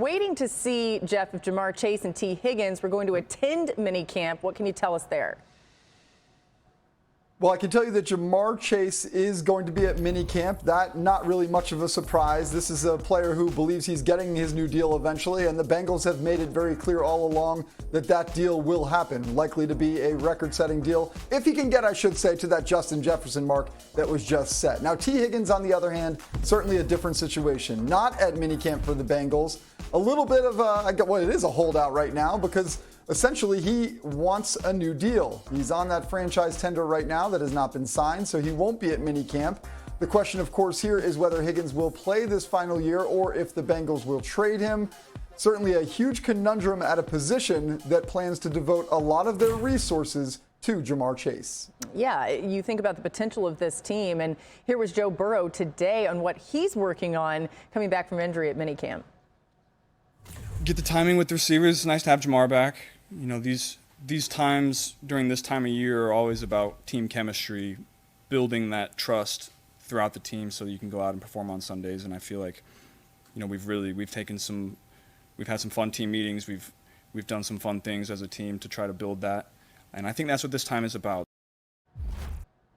waiting to see, Jeff, if Jamar Chase and Tee Higgins were going to attend minicamp. What can you tell us there? Well, I can tell you that Jamar Chase is going to be at minicamp. That not really much of a surprise. This is a player who believes he's getting his new deal eventually, and the Bengals have made it very clear all along that that deal will happen, likely to be a record-setting deal, if he can get, I should say, to that Justin Jefferson mark that was just set. Now, Tee Higgins, on the other hand, certainly a different situation. Not at minicamp for the Bengals. A little bit of it is a holdout right now because essentially, he wants a new deal. He's on that franchise tender right now that has not been signed, so he won't be at minicamp. The question, of course, here is whether Higgins will play this final year or if the Bengals will trade him. Certainly a huge conundrum at a position that plans to devote a lot of their resources to Jamar Chase. Yeah, you think about the potential of this team, and here was Joe Burrow today on what he's working on coming back from injury at minicamp. Get the timing with the receivers. Nice to have Jamar back. You know, these times during this time of year are always about team chemistry, building that trust throughout the team so you can go out and perform on Sundays. And I feel like, you know, we've had some fun team meetings. We've done some fun things as a team to try to build that. And I think that's what this time is about.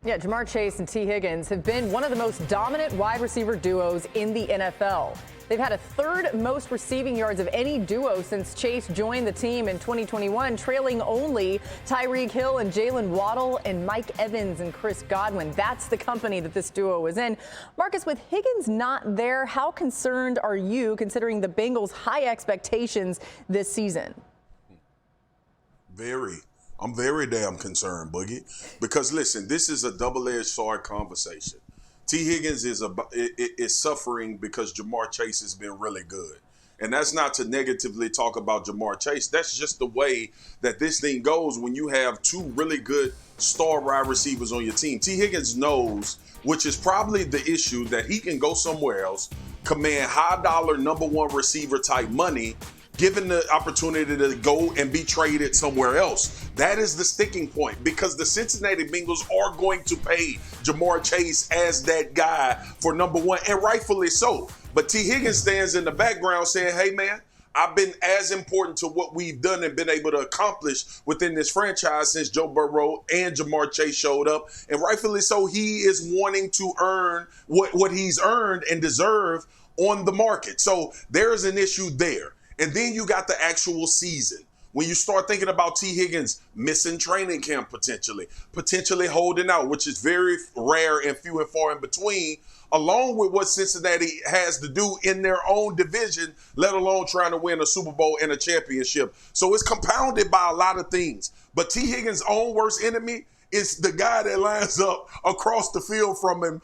Yeah, Jamar Chase and Tee Higgins have been one of the most dominant wide receiver duos in the NFL. They've had a third most receiving yards of any duo since Chase joined the team in 2021, trailing only Tyreek Hill and Jalen Waddle and Mike Evans and Chris Godwin. That's the company that this duo was in. Marcus, with Higgins not there, how concerned are you considering the Bengals' high expectations this season? I'm very damn concerned, Boogie, because listen, this is a double-edged sword conversation. Tee Higgins is suffering because Jamar Chase has been really good. And that's not to negatively talk about Jamar Chase. That's just the way that this thing goes when you have two really good star wide receivers on your team. Tee Higgins knows, which is probably the issue, that he can go somewhere else, command high-dollar number one receiver type money, given the opportunity to go and be traded somewhere else. That is the sticking point because the Cincinnati Bengals are going to pay Jamar Chase as that guy for number one, and rightfully so. But Tee Higgins stands in the background saying, hey, man, I've been as important to what we've done and been able to accomplish within this franchise since Joe Burrow and Jamar Chase showed up. And rightfully so, he is wanting to earn what he's earned and deserve on the market. So there is an issue there. And then you got the actual season. When you start thinking about Tee Higgins missing training camp potentially holding out, which is very rare and few and far in between, along with what Cincinnati has to do in their own division, let alone trying to win a Super Bowl and a championship. So it's compounded by a lot of things. But Tee Higgins' own worst enemy is the guy that lines up across the field from him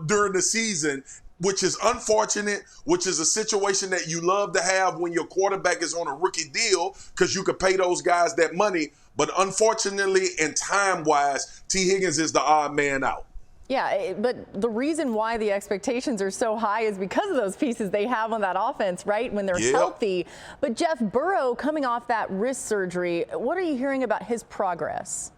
during the season, which is unfortunate, which is a situation that you love to have when your quarterback is on a rookie deal because you could pay those guys that money. But unfortunately and time-wise, Tee Higgins is the odd man out. Yeah, but the reason why the expectations are so high is because of those pieces they have on that offense, right, when they're healthy. But Jeff, Burrow coming off that wrist surgery, what are you hearing about his progress?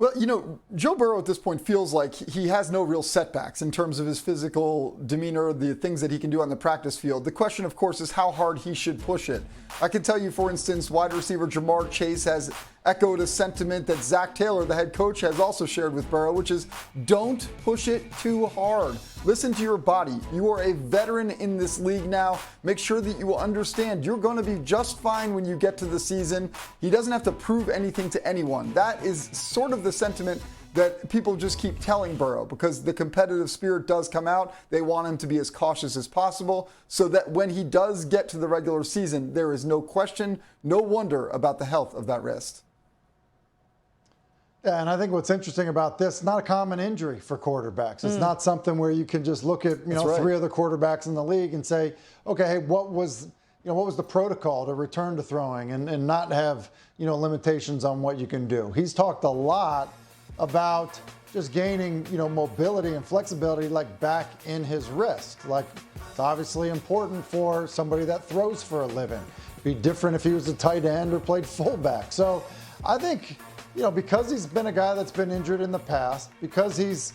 Well, you know, Joe Burrow at this point feels like he has no real setbacks in terms of his physical demeanor, the things that he can do on the practice field. The question, of course, is how hard he should push it. I can tell you, for instance, wide receiver Jamar Chase has echoed a sentiment that Zach Taylor, the head coach, has also shared with Burrow, which is don't push it too hard. Listen to your body. You are a veteran in this league now. Make sure that you understand you're going to be just fine when you get to the season. He doesn't have to prove anything to anyone. That is sort of the sentiment that people just keep telling Burrow because the competitive spirit does come out. They want him to be as cautious as possible so that when he does get to the regular season, there is no question, no wonder about the health of that wrist. Yeah, and I think what's interesting about this, not a common injury for quarterbacks. It's not something where you can just look at, three other quarterbacks in the league and say, okay, hey, what was the protocol to return to throwing and not have, limitations on what you can do. He's talked a lot about just gaining, mobility and flexibility like back in his wrist. Like it's obviously important for somebody that throws for a living. It'd be different if he was a tight end or played fullback. So I think, because he's been a guy that's been injured in the past, because he's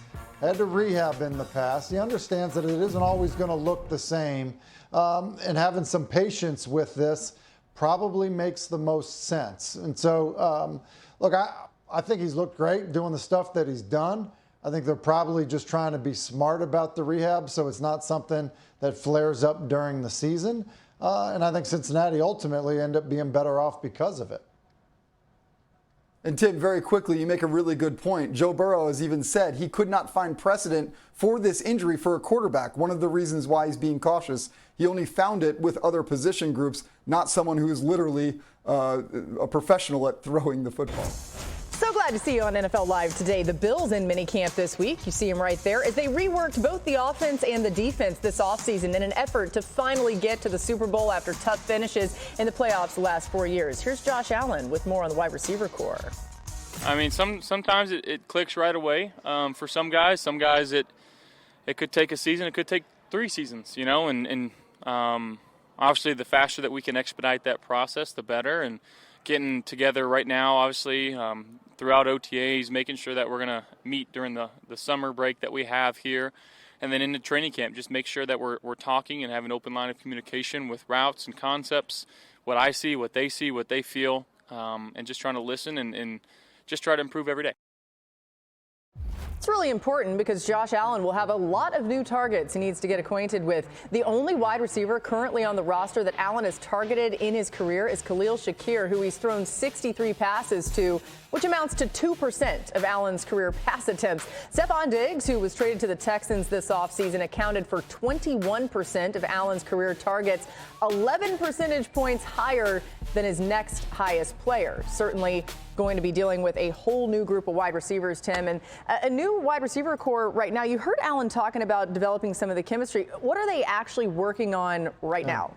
had to rehab in the past. He understands that it isn't always going to look the same. And having some patience with this probably makes the most sense. And so, look, I think he's looked great doing the stuff that he's done. I think they're probably just trying to be smart about the rehab so it's not something that flares up during the season. And I think Cincinnati ultimately end up being better off because of it. And Tim, very quickly, you make a really good point. Joe Burrow has even said he could not find precedent for this injury for a quarterback. One of the reasons why he's being cautious, he only found it with other position groups, not someone who is literally a professional at throwing the football. So glad to see you on NFL Live today. The Bills in minicamp this week. You see them right there as they reworked both the offense and the defense this offseason in an effort to finally get to the Super Bowl after tough finishes in the playoffs the last 4 years. Here's Josh Allen with more on the wide receiver core. I mean, sometimes it clicks right away. For some guys it could take a season. It could take 3 seasons, you know, and obviously the faster that we can expedite that process, the better. And getting together right now, obviously, throughout OTAs, making sure that we're going to meet during the summer break that we have here. And then into training camp, just make sure that we're talking and have an open line of communication with routes and concepts, what I see, what they see, what they feel, and just trying to listen and just try to improve every day. It's really important because Josh Allen will have a lot of new targets he needs to get acquainted with. The only wide receiver currently on the roster that Allen has targeted in his career is Khalil Shakir, who he's thrown 63 passes to, which amounts to 2% of Allen's career pass attempts. Stephon Diggs, who was traded to the Texans this offseason, accounted for 21% of Allen's career targets, 11 percentage points higher than his next highest player. Certainly going to be dealing with a whole new group of wide receivers, Tim, and a new wide receiver core right now. You heard Allen talking about developing some of the chemistry. What are they actually working on right now?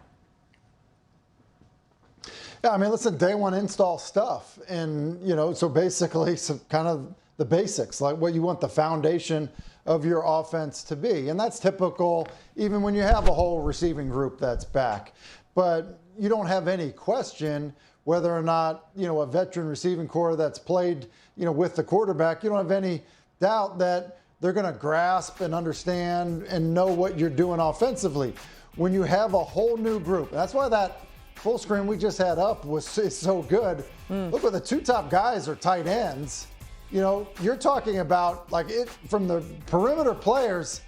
Yeah, I mean, listen, day one install stuff. And, you know, so basically some kind of the basics, like what you want the foundation of your offense to be. And that's typical even when you have a whole receiving group that's back. But you don't have any question whether or not, you know, a veteran receiving core that's played, you know, with the quarterback, you don't have any doubt that they're going to grasp and understand and know what you're doing offensively. When you have a whole new group, that's why that full screen we just had up is so good. Look, what the 2 top guys are tight ends. You know, you're talking about like it from the perimeter players,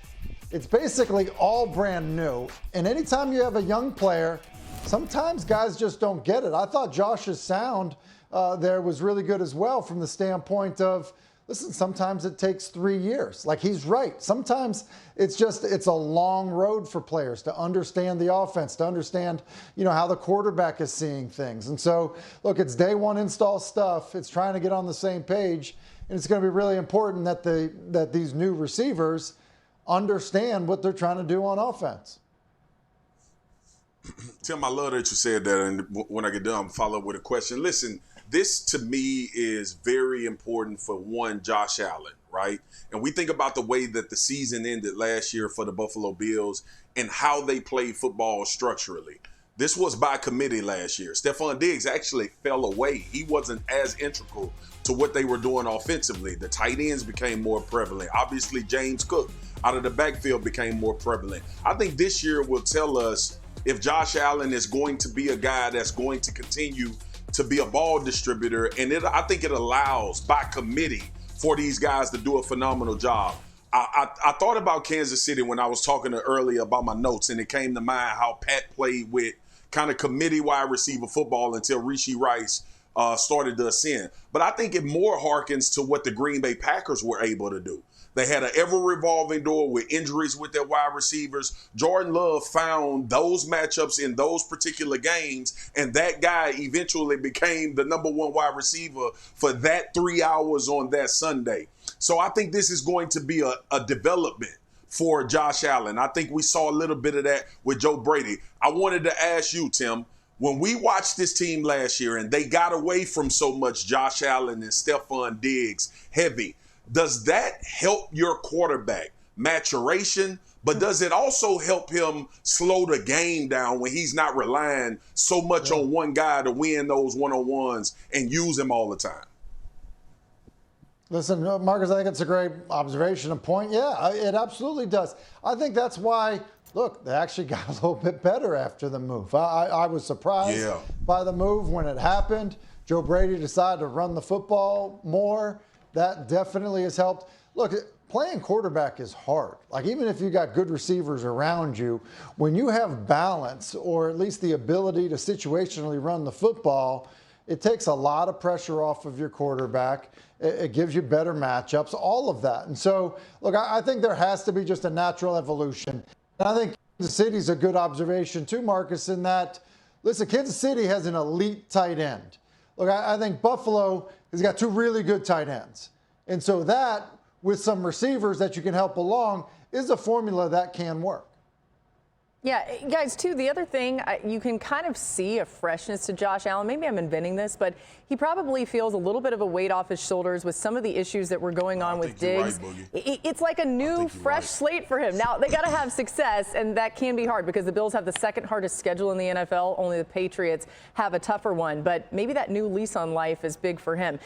it's basically all brand new. And anytime you have a young player, sometimes guys just don't get it. I thought Josh's sound there was really good as well from the standpoint of, listen, sometimes it takes 3 years. Like, he's right. Sometimes it's a long road for players to understand the offense, to understand, you know, how the quarterback is seeing things. And so, look, it's day one install stuff. It's trying to get on the same page. And it's going to be really important that these new receivers understand what they're trying to do on offense. Tim, I love that you said that, and when I get done, I'll follow up with a question. Listen, this to me is very important for one, Josh Allen, right? And we think about the way that the season ended last year for the Buffalo Bills and how they played football structurally. This was by committee last year. Stephon Diggs actually fell away. He wasn't as integral to what they were doing offensively. The tight ends became more prevalent. Obviously, James Cook out of the backfield became more prevalent. I think this year will tell us if Josh Allen is going to be a guy that's going to continue to be a ball distributor. And I think it allows by committee for these guys to do a phenomenal job. I thought about Kansas City when I was talking earlier about my notes, and it came to mind how Pat played with kind of committee wide receiver football until Rashee Rice started to ascend. But I think it more harkens to what the Green Bay Packers were able to do. They had an ever-revolving door with injuries with their wide receivers. Jordan Love found those matchups in those particular games, and that guy eventually became the number 1 wide receiver for that 3 hours on that Sunday. So I think this is going to be a development for Josh Allen. I think we saw a little bit of that with Joe Brady. I wanted to ask you, Tim, when we watched this team last year and they got away from so much Josh Allen and Stephon Diggs heavy, does that help your quarterback maturation? But does it also help him slow the game down when he's not relying so much on one guy to win those one-on-ones and use him all the time? Listen, Marcus, I think it's a great observation and point. Yeah, it absolutely does. I think that's why, look, they actually got a little bit better after the move. I was surprised by the move when it happened. Joe Brady decided to run the football more. That definitely has helped. Look, playing quarterback is hard. Like, even if you got good receivers around you, when you have balance or at least the ability to situationally run the football, it takes a lot of pressure off of your quarterback. It gives you better matchups, all of that. And so, look, I think there has to be just a natural evolution. And I think Kansas City's a good observation too, Marcus, in that, listen, Kansas City has an elite tight end. Look, I think Buffalo has got two really good tight ends. And so that, with some receivers that you can help along, is a formula that can work. Yeah, guys, too, the other thing, you can kind of see a freshness to Josh Allen. Maybe I'm inventing this, but he probably feels a little bit of a weight off his shoulders with some of the issues that were going on with Diggs. Right, it's like a new, fresh slate for him. Now, they got to have success, and that can be hard because the Bills have the second hardest schedule in the NFL. Only the Patriots have a tougher one, but maybe that new lease on life is big for him.